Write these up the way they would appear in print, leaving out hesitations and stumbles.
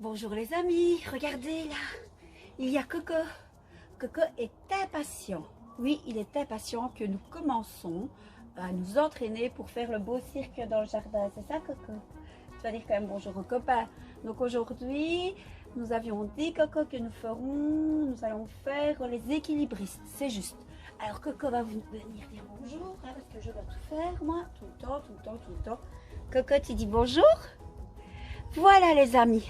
Bonjour les amis, regardez là, il y a Coco. Coco est impatient. Oui, il est impatient que nous commençons à nous entraîner pour faire le beau cirque dans le jardin. C'est ça Coco? Tu vas dire quand même bonjour aux copains. Donc aujourd'hui, nous avions dit Coco que nous allons faire les équilibristes. C'est juste. Alors Coco va venir dire bonjour, hein, parce que je dois tout faire moi, tout le temps, tout le temps, tout le temps. Coco, tu dis bonjour? Voilà les amis.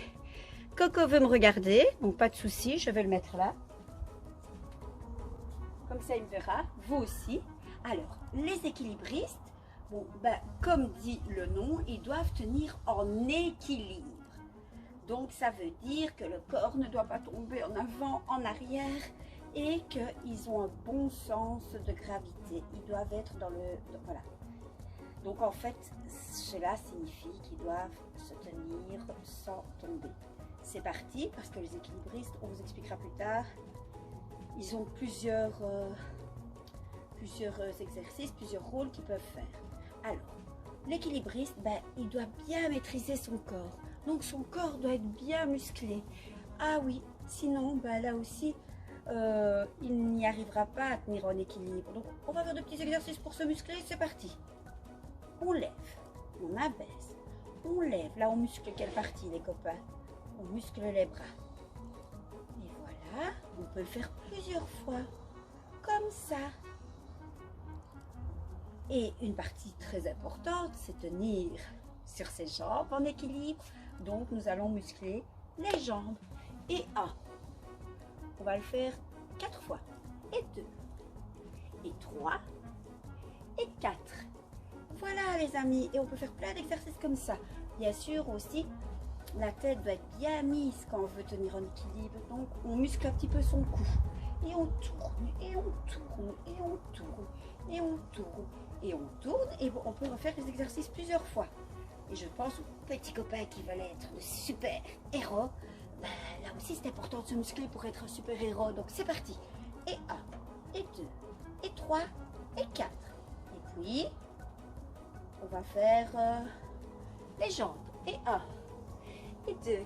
Coco veut me regarder, donc pas de souci, je vais le mettre là. Comme ça, il me verra, vous aussi. Alors, les équilibristes, bon, comme dit le nom, ils doivent tenir en équilibre. Donc, ça veut dire que le corps ne doit pas tomber en avant, en arrière et qu'ils ont un bon sens de gravité. Ils doivent être voilà. Donc, en fait, cela signifie qu'ils doivent se tenir sans tomber. C'est parti, parce que les équilibristes, on vous expliquera plus tard, ils ont plusieurs exercices, plusieurs rôles qu'ils peuvent faire. Alors, l'équilibriste, il doit bien maîtriser son corps. Donc, son corps doit être bien musclé. Ah oui, sinon, là aussi, il n'y arrivera pas à tenir en équilibre. Donc, on va faire de petits exercices pour se muscler. C'est parti. On lève, on abaisse, on lève. Là, on muscle quelle partie, les copains? On muscle les bras. Et voilà, on peut le faire plusieurs fois, comme ça. Et une partie très importante, c'est tenir sur ses jambes en équilibre. Donc, nous allons muscler les jambes. Et on va le faire 4 fois. Et 2, et 3, et 4. Voilà les amis, et on peut faire plein d'exercices comme ça. Bien sûr aussi, la tête doit être bien mise quand on veut tenir en équilibre. Donc on muscle un petit peu son cou. Et on tourne, et on tourne, et on tourne, et on tourne, et on tourne. Et on peut refaire les exercices plusieurs fois. Et je pense aux petits copains qui veulent être de super héros. Là aussi c'est important de se muscler pour être un super héros. Donc c'est parti. Et 1, et 2, et 3, et 4. Et puis, on va faire les jambes. Et 1. Et 2, et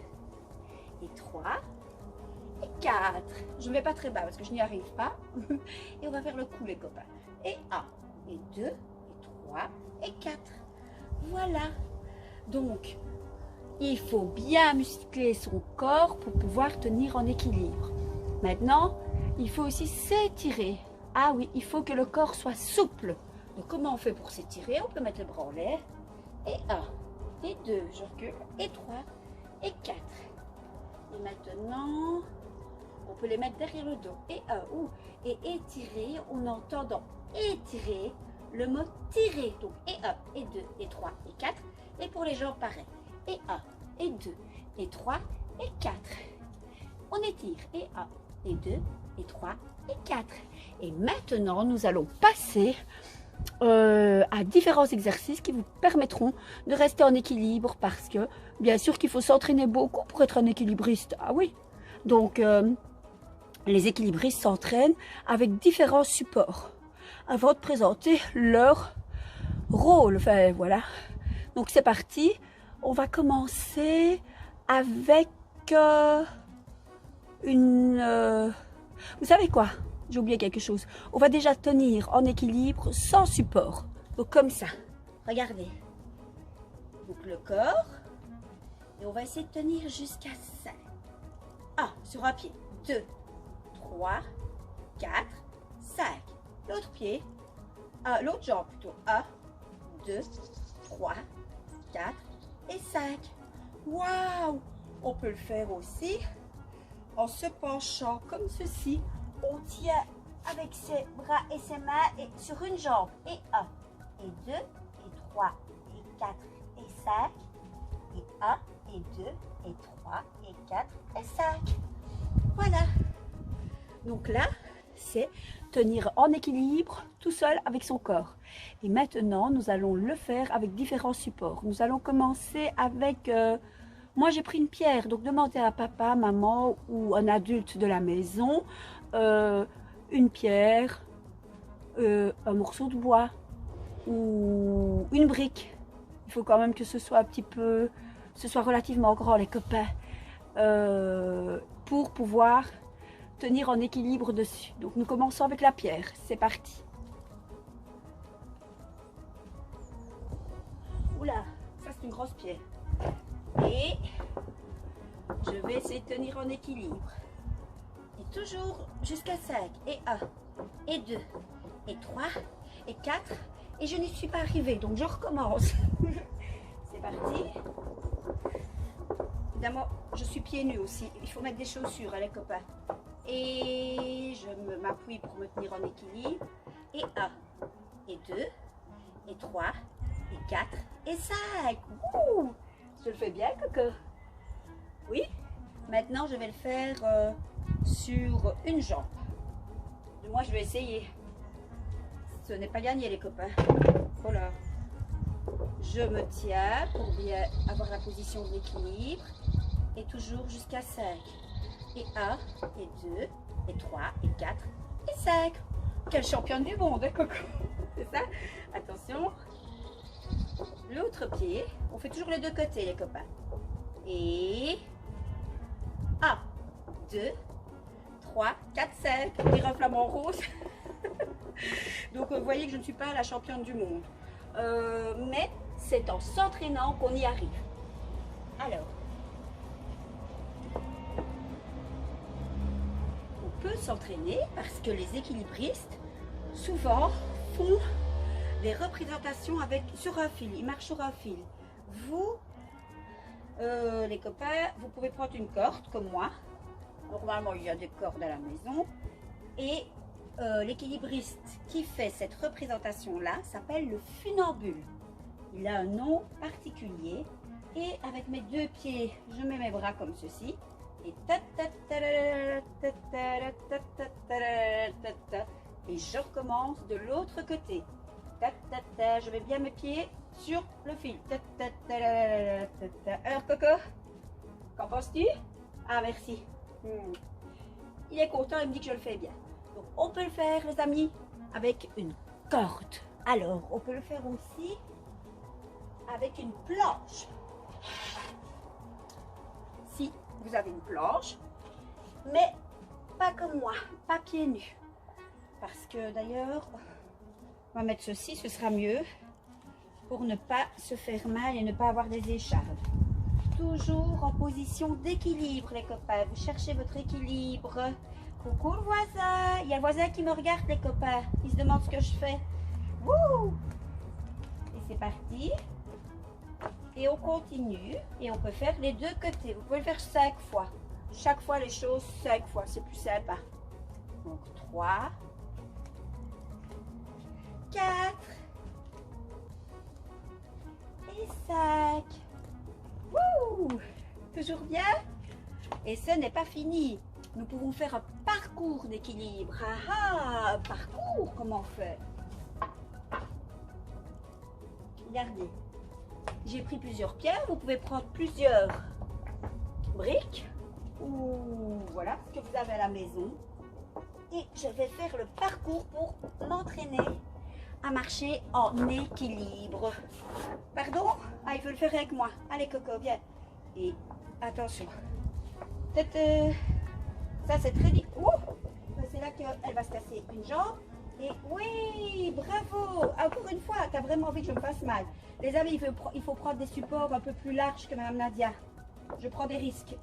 3, et 4. Je ne vais pas très bas parce que je n'y arrive pas. Et on va faire le cou, les copains. Et 1, et 2, et 3, et 4. Voilà. Donc, il faut bien muscler son corps pour pouvoir tenir en équilibre. Maintenant, il faut aussi s'étirer. Ah oui, il faut que le corps soit souple. Donc, comment on fait pour s'étirer? On peut mettre les bras en l'air. Et 1, et 2, je recule. Et 3. Et 4. Et maintenant, on peut les mettre derrière le dos. Et 1, et étirer, on entend dans étirer le mot tirer. Donc, et 1, et 2, et 3, et 4. Et pour les jambes, pareil. Et 1, et 2, et 3, et 4. On étire. Et 1, et 2, et 3, et 4. Et maintenant, nous allons passer à différents exercices qui vous permettront de rester en équilibre parce que bien sûr qu'il faut s'entraîner beaucoup pour être un équilibriste. Ah oui, donc les équilibristes s'entraînent avec différents supports avant de présenter leur rôle. Enfin voilà, donc c'est parti. On va commencer avec vous savez quoi? J'ai oublié quelque chose. On va déjà tenir en équilibre sans support. Donc comme ça. Regardez. Donc le corps. Et on va essayer de tenir jusqu'à 5. 1 sur un pied. 2, 3, 4, 5. L'autre pied. L'autre jambe plutôt. 1, 2, 3, 4 et 5. Waouh! On peut le faire aussi en se penchant comme ceci. On tient avec ses bras et ses mains et sur une jambe. Et 1, et 2, et 3, et 4, et 5. Et 1, et 2, et 3, et 4, et 5. Voilà. Donc là, c'est tenir en équilibre tout seul avec son corps. Et maintenant, nous allons le faire avec différents supports. Nous allons commencer avec... moi, j'ai pris une pierre. Donc, demandez à papa, maman ou un adulte de la maison... une pierre, un morceau de bois ou une brique. Il faut quand même que ce soit un petit peu, ce soit relativement grand les copains. pour pouvoir tenir en équilibre dessus. Donc nous commençons avec la pierre, c'est parti. Oula, ça c'est une grosse pierre. Et je vais essayer de tenir en équilibre. Et toujours jusqu'à 5. Et 1, et 2, et 3, et 4. Et je n'y suis pas arrivée, donc je recommence. C'est parti. Évidemment, je suis pieds nus aussi. Il faut mettre des chaussures, hein, les copains. Et je m'appuie pour me tenir en équilibre. Et 1, et 2, et 3, et 4, et 5. Ouh, je le fais bien, Coco. Oui. Maintenant, je vais le faire sur une jambe. Moi, je vais essayer. Ce n'est pas gagné, les copains. Voilà. Je me tiens pour bien avoir la position de l'équilibre. Et toujours jusqu'à 5. Et 1, et 2, et 3, et 4, et 5. Quelle championne du monde, hein, Coco? C'est ça? Attention. L'autre pied. On fait toujours les deux côtés, les copains. Et 1, 2, 3, 4, 5. On dirait un flamant rose. Donc, vous voyez que je ne suis pas la championne du monde. Mais c'est en s'entraînant qu'on y arrive. Alors, on peut s'entraîner parce que les équilibristes, souvent, font des représentations sur un fil. Ils marchent sur un fil. Vous, les copains, vous pouvez prendre une corde comme moi. Normalement, il y a des cordes à la maison. Et l'équilibriste qui fait cette représentation-là s'appelle le funambule. Il a un nom particulier. Et avec mes deux pieds, je mets mes bras comme ceci. Et je recommence de l'autre côté. Je mets bien mes pieds sur le fil. Alors, Coco, qu'en penses-tu? Ah, merci. Il est content, il me dit que je le fais bien. Donc, on peut le faire, les amis, avec une corde. Alors, on peut le faire aussi avec une planche. Si vous avez une planche, mais pas comme moi, pas pieds nus. Parce que d'ailleurs, on va mettre ceci, ce sera mieux pour ne pas se faire mal et ne pas avoir des échardes. Toujours en position d'équilibre, les copains. Vous cherchez votre équilibre. Coucou le voisin. Il y a le voisin qui me regarde, les copains. Il se demande ce que je fais. Wouh! Et c'est parti. Et on continue. Et on peut faire les deux côtés. Vous pouvez le faire 5 fois. Chaque fois les choses 5 fois. C'est plus sympa. Donc 3, 4 et 5. Wouh! Toujours bien? Et ce n'est pas fini. Nous pouvons faire un parcours d'équilibre. Ah ah! Parcours, comment on fait? Regardez. J'ai pris plusieurs pierres. Vous pouvez prendre plusieurs briques. Ou voilà ce que vous avez à la maison. Et je vais faire le parcours pour m'entraîner à marcher en équilibre. Pardon? Ah, il veut le faire avec moi. Allez, Coco, viens. Et attention. Ça, c'est très vite. C'est là qu'elle va se casser une jambe. Et oui, bravo. Encore une fois, tu as vraiment envie que je me fasse mal. Les amis, il faut prendre des supports un peu plus larges que Madame Nadia. Je prends des risques.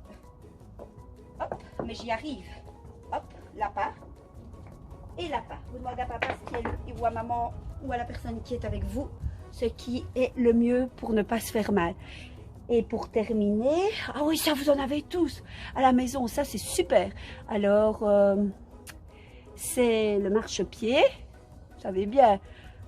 Hop, mais j'y arrive. Hop, là pas. Et là pas. Vous demandez à papa ou à maman ou à la personne qui est avec vous ce qui est le mieux pour ne pas se faire mal. Et pour terminer, ah oui, ça vous en avez tous à la maison, ça c'est super. Alors, c'est le marchepied, vous savez bien,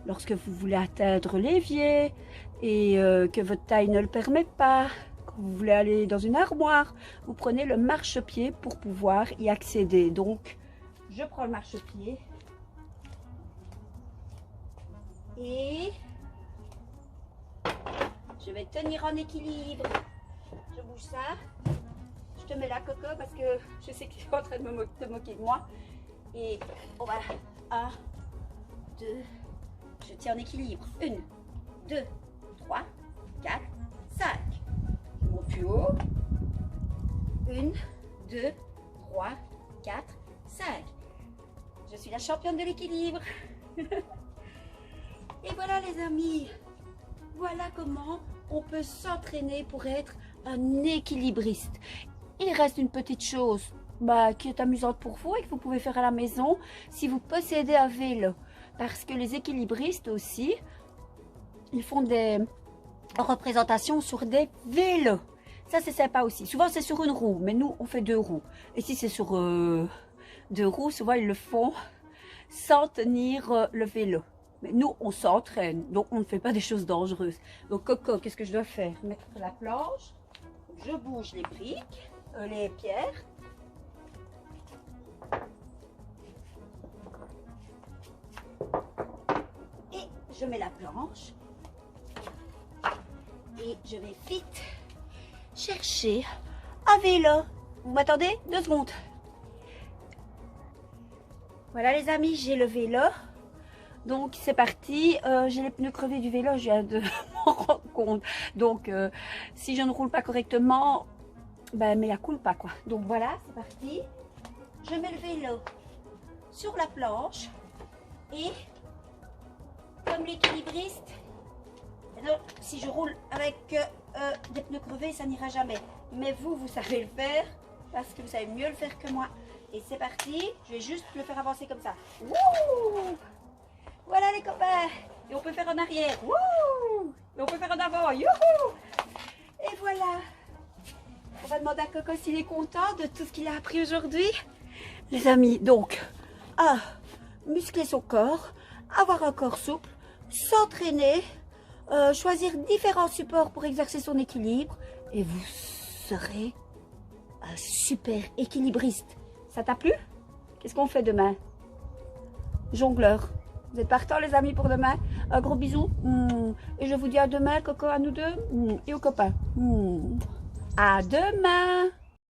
lorsque vous voulez atteindre l'évier et que votre taille ne le permet pas, quand vous voulez aller dans une armoire, vous prenez le marchepied pour pouvoir y accéder. Donc, je prends le marchepied et je vais tenir en équilibre. Je bouge ça. Je te mets la Coco parce que je sais que tu es en train de te moquer de moi. Et on va 1, 2, je tiens en équilibre. 1, 2, 3, 4, 5. Je monte plus haut. 1, 2, 3, 4, 5. Je suis la championne de l'équilibre. Et voilà les amis, voilà comment on peut s'entraîner pour être un équilibriste. Il reste une petite chose qui est amusante pour vous et que vous pouvez faire à la maison si vous possédez un vélo. Parce que les équilibristes aussi, ils font des représentations sur des vélos. Ça c'est sympa aussi. Souvent c'est sur une roue, mais nous on fait 2 roues. Et si c'est sur 2 roues, souvent ils le font sans tenir le vélo. Mais nous, on s'entraîne, donc on ne fait pas des choses dangereuses. Donc Coco, qu'est-ce que je dois faire? Mettre la planche, je bouge les briques, les pierres. Et je mets la planche. Et je vais vite chercher un vélo. Vous m'attendez 2 secondes. Voilà les amis, j'ai le vélo. Donc c'est parti, j'ai les pneus crevés du vélo, je viens de m'en rendre compte. Donc si je ne roule pas correctement, mais la coule pas quoi. Donc voilà, c'est parti. Je mets le vélo sur la planche et comme l'équilibriste, si je roule avec des pneus crevés, ça n'ira jamais. Mais vous savez le faire parce que vous savez mieux le faire que moi. Et c'est parti, je vais juste le faire avancer comme ça. Wouh! Voilà les copains. Et on peut faire en arrière. Wouh! Et on peut faire en avant. Youhou! Et voilà. On va demander à Coco s'il est content de tout ce qu'il a appris aujourd'hui. Les amis, donc, muscler son corps, avoir un corps souple, s'entraîner, choisir différents supports pour exercer son équilibre. Et vous serez un super équilibriste. Ça t'a plu? Qu'est-ce qu'on fait demain? Jongleur. Vous êtes partants les amis pour demain? Un gros bisou. Et je vous dis à demain, Coco, à nous deux et aux copains. À demain.